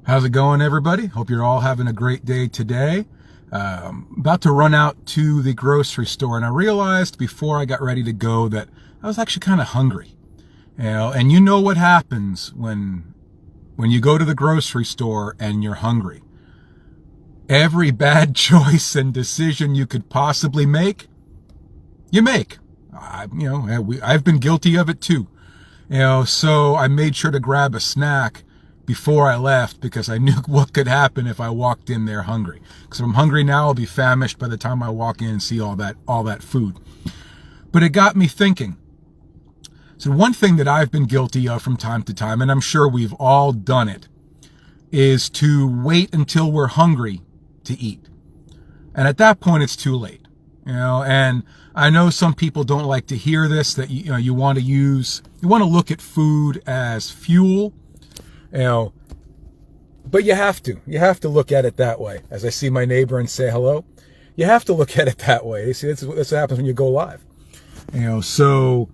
How's it going, everybody? Hope you're all having a great day today. About to run out to the grocery store, and I realized before I got ready to go that I was actually kind of hungry. And you know what happens when you go to the grocery store and you're hungry. Every bad choice and decision you could possibly make, you make. I've been guilty of it too. So I made sure to grab a snack before I left because I knew what could happen if I walked in there hungry. Because if I'm hungry now, I'll be famished by the time I walk in and see all that food. But it got me thinking. So one thing that I've been guilty of from time to time, and I'm sure we've all done it, is to wait until we're hungry to eat. And at that point, it's too late. And I know some people don't like to hear this, that you want to look at food as fuel. But you have to look at it that way. As I see my neighbor and say hello, you have to look at it that way. See, that's what happens when you go live. So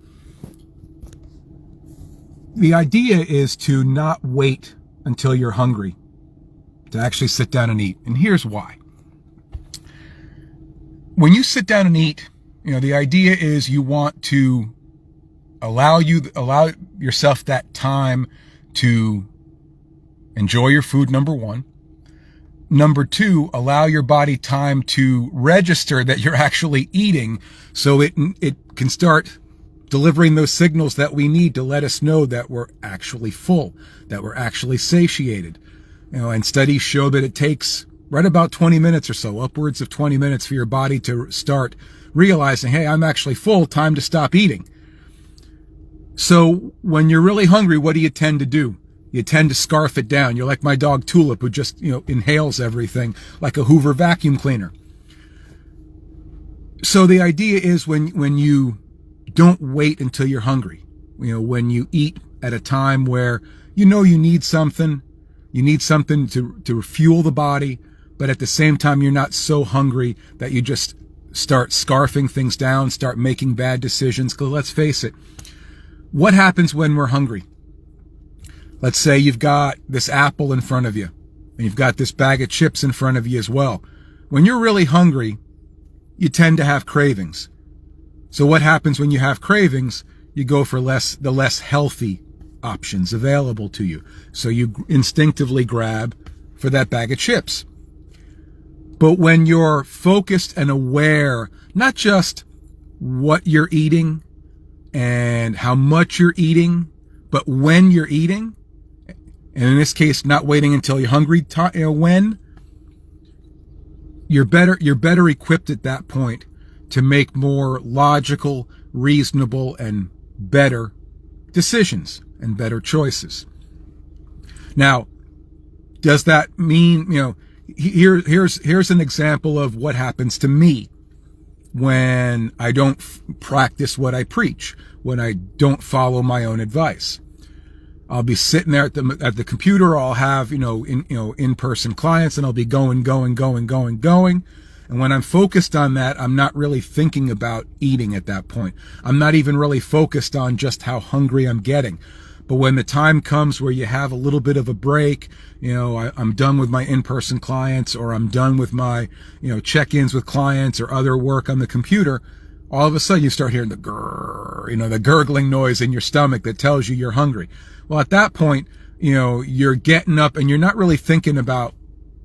the idea is to not wait until you're hungry to actually sit down and eat. And here's why. When you sit down and eat, the idea is you want to allow yourself that time to enjoy your food, number one. Number two, allow your body time to register that you're actually eating so it can start delivering those signals that we need to let us know that we're actually full, that we're actually satiated. And studies show that it takes right about 20 minutes or so, upwards of 20 minutes for your body to start realizing, hey, I'm actually full, time to stop eating. So when you're really hungry, what do you tend to do? You tend to scarf it down. You're like my dog Tulip, who just, inhales everything like a Hoover vacuum cleaner. So the idea is when you don't wait until you're hungry, when you eat at a time where you need something to fuel the body, but at the same time, you're not so hungry that you just start scarfing things down, start making bad decisions. Because let's face it, what happens when we're hungry? Let's say you've got this apple in front of you, and you've got this bag of chips in front of you as well. When you're really hungry, you tend to have cravings. So what happens when you have cravings? You go for the less healthy options available to you. So you instinctively grab for that bag of chips. But when you're focused and aware, not just what you're eating and how much you're eating, but when you're eating, and in this case, not waiting until you're hungry, when you're better equipped at that point to make more logical, reasonable, and better decisions and better choices. Now, does that mean, here's an example of what happens to me when I don't practice what I preach, when I don't follow my own advice. I'll be sitting there at the computer, or I'll have, in-person clients, and I'll be going. And when I'm focused on that, I'm not really thinking about eating at that point. I'm not even really focused on just how hungry I'm getting. But when the time comes where you have a little bit of a break, I'm done with my in-person clients, or I'm done with my, check-ins with clients or other work on the computer, all of a sudden you start hearing the grrr, the gurgling noise in your stomach that tells you you're hungry. Well, at that point, you're getting up and you're not really thinking about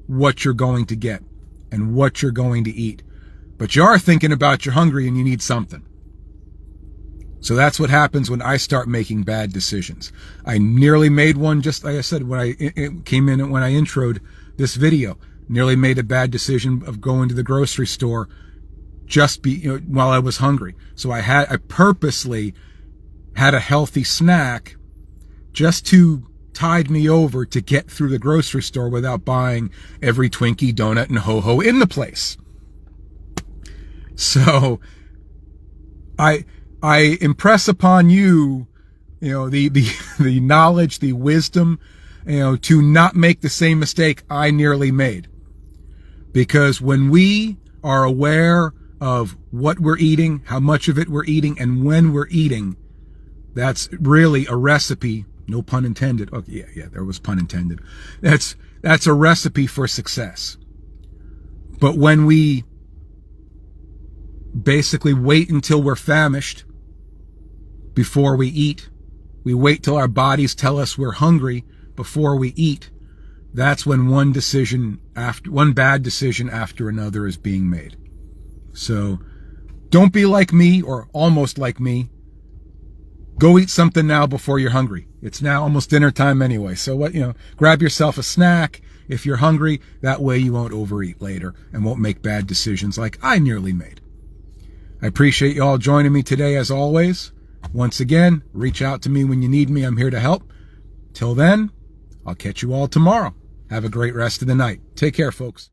what you're going to get and what you're going to eat. But you are thinking about you're hungry and you need something. So that's what happens when I start making bad decisions. I nearly made one, just like I said, when I introed this video, nearly made a bad decision of going to the grocery store while I was hungry. So I purposely had a healthy snack just to tide me over to get through the grocery store without buying every Twinkie, donut, and ho-ho in the place. So I impress upon you, the knowledge, the wisdom, to not make the same mistake I nearly made. Because when we are aware of what we're eating, how much of it we're eating, and when we're eating, that's really a recipe. No pun intended. Okay, yeah, there was pun intended. That's a recipe for success. But when we basically wait until we're famished before we eat, we wait till our bodies tell us we're hungry before we eat, that's when one bad decision after another is being made. So don't be like me, or almost like me. Go eat something now before you're hungry. It's now almost dinner time anyway. So grab yourself a snack if you're hungry. That way you won't overeat later and won't make bad decisions like I nearly made. I appreciate you all joining me today as always. Once again, reach out to me when you need me. I'm here to help. Till then, I'll catch you all tomorrow. Have a great rest of the night. Take care, folks.